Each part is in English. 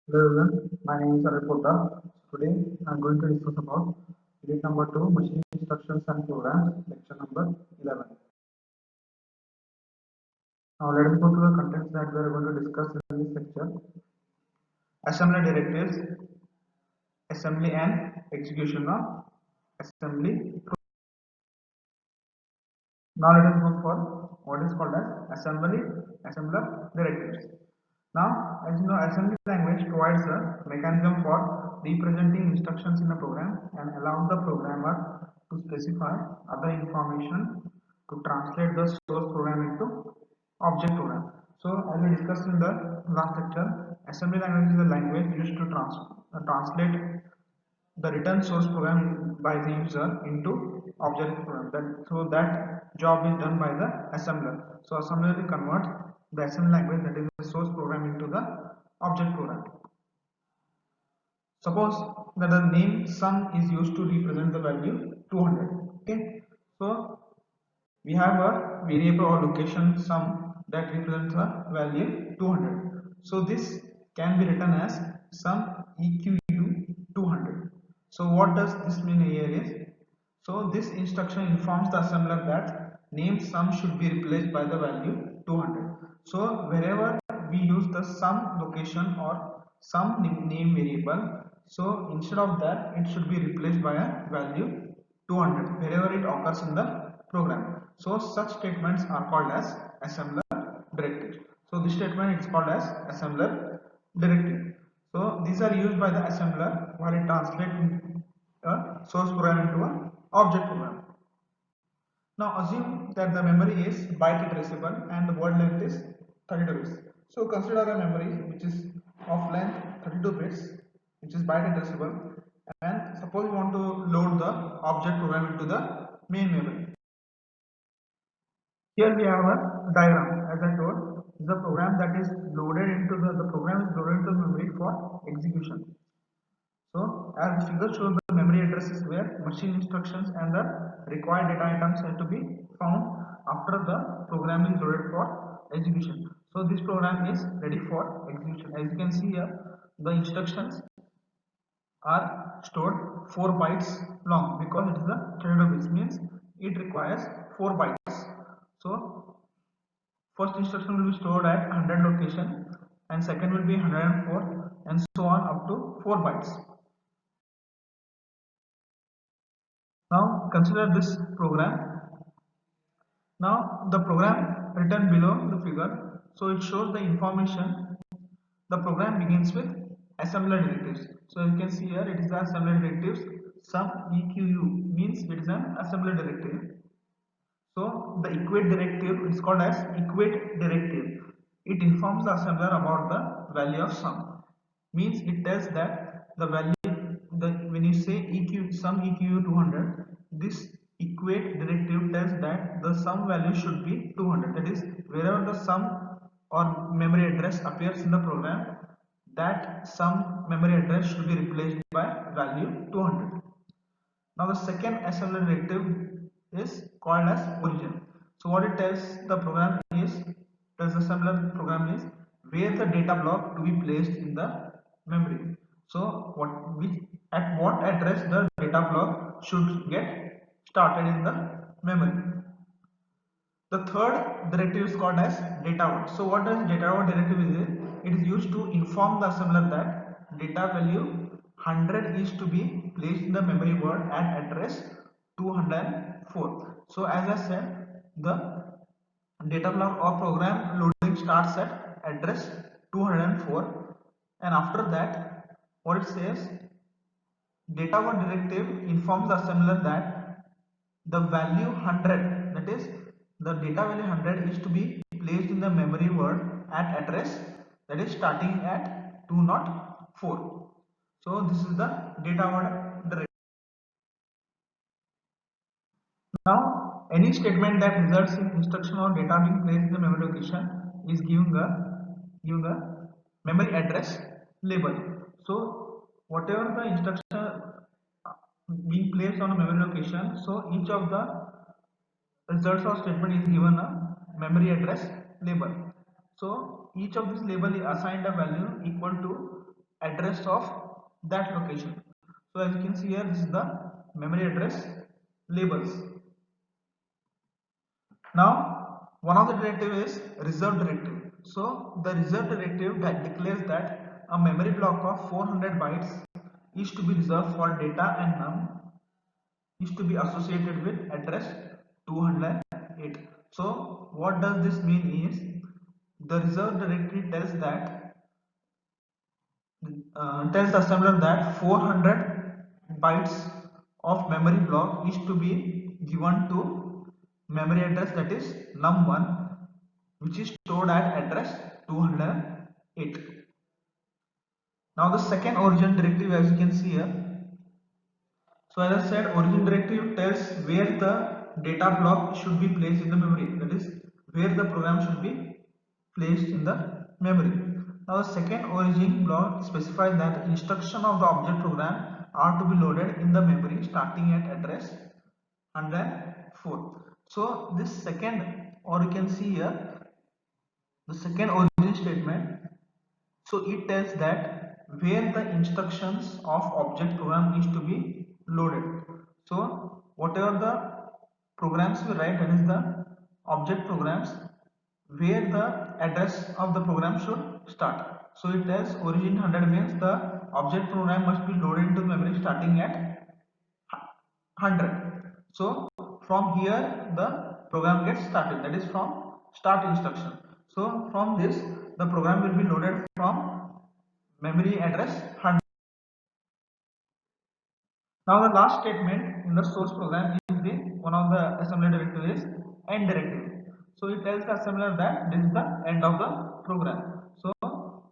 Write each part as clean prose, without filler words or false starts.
Hello everyone, my name is Arif Poddar. Today I am going to discuss about unit number 2 machine instructions and programs, lecture number 11. Now let us go to the contents that we are going to discuss in this lecture. Assembly directives, assembly and execution of assembly. Now let us go for what is called as assembler directives. Now, as you know, assembly language provides a mechanism for representing instructions in a program and allows the programmer to specify other information to translate the source program into object program. So, as we discussed in the last lecture, assembly language is a language used to translate the return source program by the user into object program. So that job is done by the assembler. So assembler will convert the assembly language, that is the source program, into the object program. Suppose that the name sum is used to represent the value 200. Okay, so we have a variable or location sum that represents a value 200. So this can be written as sum eq 200. So what does this mean here is, so this instruction informs the assembler that name sum should be replaced by the value 200. So wherever we use the sum location or sum name variable, so instead of that it should be replaced by a value 200 wherever it occurs in the program. So such statements are called as assembler directives. So this statement is called as assembler directive. So these are used by the assembler while it translates a source program into an object program. Now assume that the memory is byte addressable and the word length is 32 bits. So consider a memory which is of length 32 bits, which is byte addressable, and suppose you want to load the object program into the main memory. Here we have a diagram. As I told, the program that is loaded into the program is loaded into memory for execution. So as the figure shows, the memory address is where machine instructions and the required data items have to be found after the program is loaded for execution. So this program is ready for execution. As you can see here, the instructions are stored 4 bytes long because it is a 32 bits, means it requires 4 bytes. So first instruction will be stored at 100 location and second will be 104 and so on up to 4 bytes. Now consider this program. Now the program written below the figure, so it shows the information. The program begins with assembler directives. So you can see here it is the assembler directives. Sum EQU means it is an assembler directive. So the equate directive is called as equate directive. It informs the assembler about the value of sum. Means it tells that the value, when you say EQ sum EQ 200, this equate directive tells that the sum value should be 200. That is, wherever the sum or memory address appears in the program, that sum memory address should be replaced by value 200. Now the second assembler directive is called as origin. So what it tells the program is, tells the assembler program is where the data block to be placed in the memory. So at what address the data block should get started in the memory. The third directive is called as data word. So what does data word directive is? It is used to inform the assembler that data value 100 is to be placed in the memory word at address 204. So as I said, the data block or program loading starts at address 204, and after that what it says, data word directive informs the assembler that the value 100, that is the data value 100, is to be placed in the memory word at address that is starting at 204. So this is the data word directive. Now any statement that results in instruction or data being placed in the memory location is giving a memory address label. So whatever the instruction being placed on a memory location, so each of the results of statement is given a memory address label. So each of this label is assigned a value equal to address of that location. So as you can see here, this is the memory address labels. Now, one of the directive is reserved directive. So the reserved directive that declares that a memory block of 400 bytes is to be reserved for data and num is to be associated with address 208. So what does this mean is the reserved directory tells the assembler that 400 bytes of memory block is to be given to memory address, that is num1, which is stored at address 208. Now the second origin directive, as you can see here, so as I said, origin directive tells where the data block should be placed in the memory, that is where the program should be placed in the memory. Now the second origin block specifies that the instruction of the object program are to be loaded in the memory starting at address 104. So this second, or you can see here, the second origin statement, so it tells that where the instructions of object program is to be loaded. So whatever the programs we write, that is the object programs, where the address of the program should start. So it tells origin 100 means the object program must be loaded into memory starting at 100. So from here the program gets started, that is from start instruction. So from this the program will be loaded from memory address 100. Now the last statement in the source program is the one of the assembly directive is end directive. So it tells the assembler that this is the end of the program. So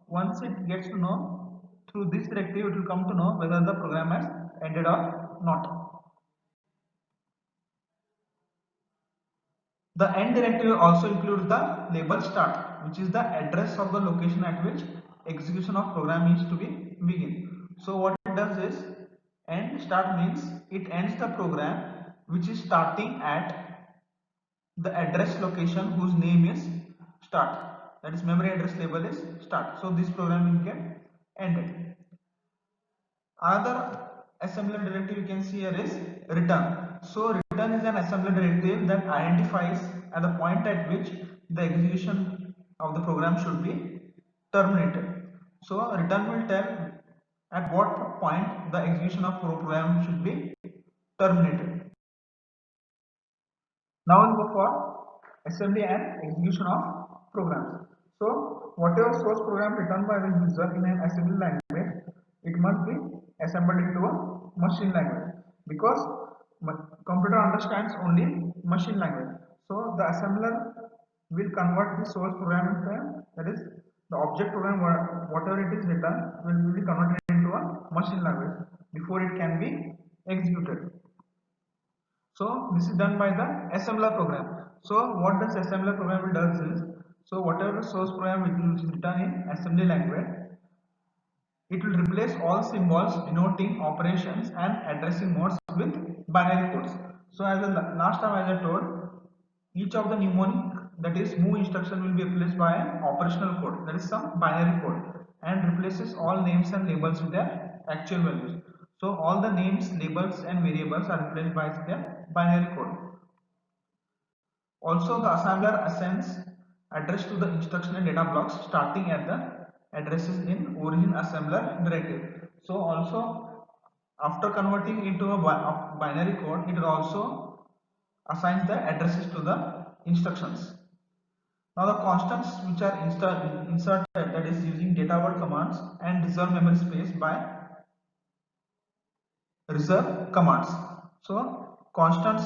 once it gets to know through this directive, it will come to know whether the program has ended or not. The end directive also includes the label start, which is the address of the location at which execution of program is to be begin. So what it does is, end start means it ends the program which is starting at the address location whose name is start, that is memory address label is start. So this program will get ended. Another assembler directive you can see here is return. So return is an assembler directive that identifies at the point at which the execution of the program should be terminated. So return will tell at what point the execution of program should be terminated. Now we'll go for assembly and execution of programs. So whatever source program written by the user in an assembly language, it must be assembled into a machine language, because computer understands only machine language. So the assembler will convert the source program into, that is the object program, whatever it is written will be converted into a machine language before it can be executed. So this is done by the assembler program. So what does assembler program does is, so whatever source program which is written in assembly language, it will replace all symbols denoting operations and addressing modes with binary codes. So as the last time as I told, each of the mnemonic, that is move instruction, will be replaced by an operational code, that is some binary code, and replaces all names and labels with their actual values. So all the names, labels and variables are replaced by their binary code. Also the assembler assigns address to the instruction and data blocks starting at the addresses in origin assembler directive. So also after converting into a binary code, it also assigns the addresses to the instructions. Now the constants which are inserted, that is using data word commands and reserve memory space by reserve commands. So constants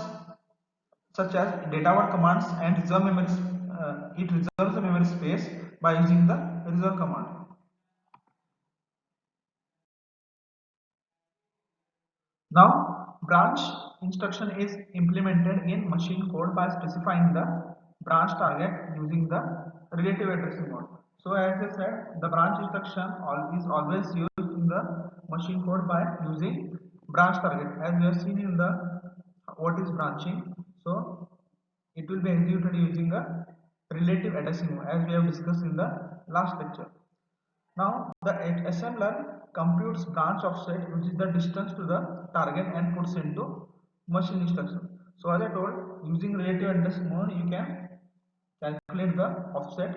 such as data word commands and reserve memory, it reserves the memory space by using the reserve command. Now branch instruction is implemented in machine code by specifying the branch target using the relative addressing mode. So as I said, the branch instruction is always used in the machine code by using branch target, as we have seen in the what is branching. So it will be executed using a relative addressing mode, as we have discussed in the last lecture. Now the assembler computes branch offset, which is the distance to the target, and puts into machine instruction. So as I told, using relative address mode, you can calculate the offset.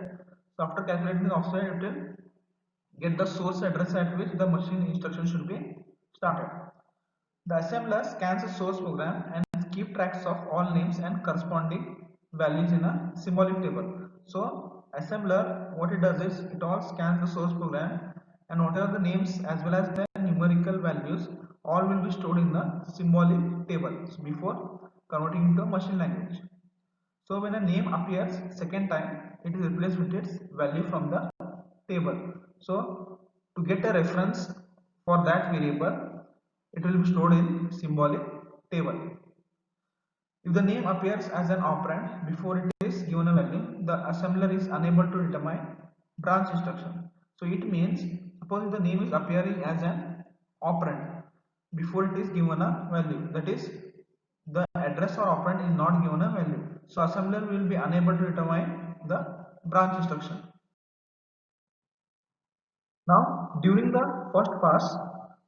So after calculating the offset, it will get the source address at which the machine instruction should be started. The assembler scans the source program and keep tracks of all names and corresponding values in a symbolic table. So assembler, what it does is it all scans the source program, and whatever the names as well as the numerical values all will be stored in the symbolic table before converting into machine language. So when a name appears second time, it is replaced with its value from the table. So to get a reference for that variable, it will be stored in symbolic table. If the name appears as an operand before it is given a value, the assembler is unable to determine branch instruction. So it means, suppose the name is appearing as an operand before it is given a value, that is, the address or operand is not given a value. So assembler will be unable to determine the branch instruction. Now, during the first pass,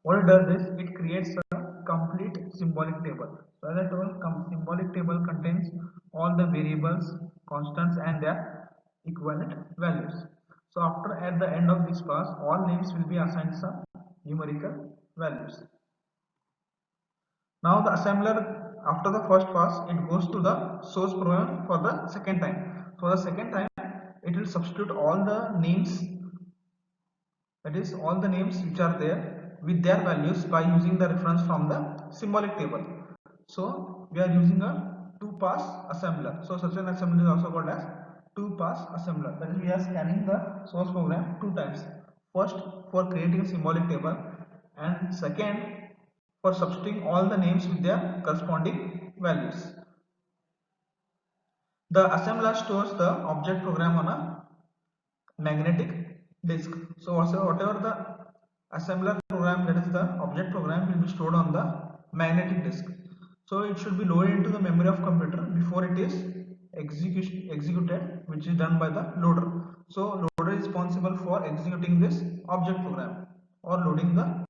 what it does is it creates a complete symbolic table. So as I told, symbolic table contains all the variables, constants, and their equivalent values. So after, at the end of this pass, all names will be assigned some numerical values. Now the assembler, after the first pass, it goes to the source program for the second time. For the second time, it will substitute all the names, that is all the names which are there with their values by using the reference from the symbolic table. So we are using a two pass assembler. So such an assembler is also called as two pass assembler. That is, we are scanning the source program two times. First for creating a symbolic table, and second for substituting all the names with their corresponding values. The assembler stores the object program on a magnetic disk. So whatever the assembler program, that is the object program, will be stored on the magnetic disk. So it should be loaded into the memory of computer before it is executed, which is done by the loader. So loader is responsible for executing this object program or loading the.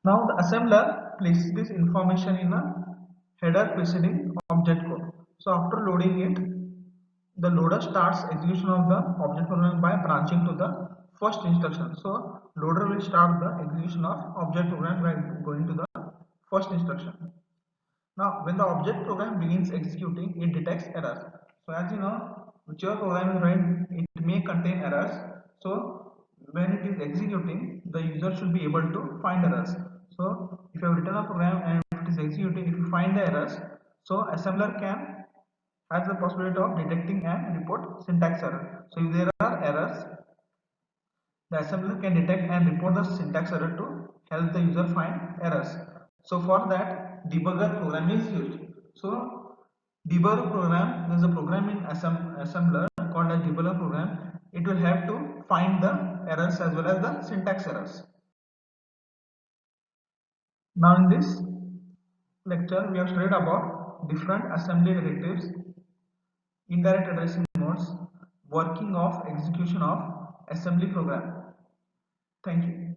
Now the assembler places this information in a header preceding object code. So after loading it, the loader starts execution of the object program by branching to the first instruction. So loader will start the execution of object program by going to the first instruction. Now when the object program begins executing, it detects errors. So as you know, whichever program is running, it may contain errors. So when it is executing, the user should be able to find errors. So if you have written a program and if it is executing, if you find the errors, so assembler has the possibility of detecting and report syntax error. So if there are errors, the assembler can detect and report the syntax error to help the user find errors. So for that, debugger program is used. So debugger program, there is a program in assembler called as debugger program. It will have to find the errors as well as the syntax errors. Now in this lecture, we have studied about different assembly directives, indirect addressing modes, working of execution of assembly program. Thank you.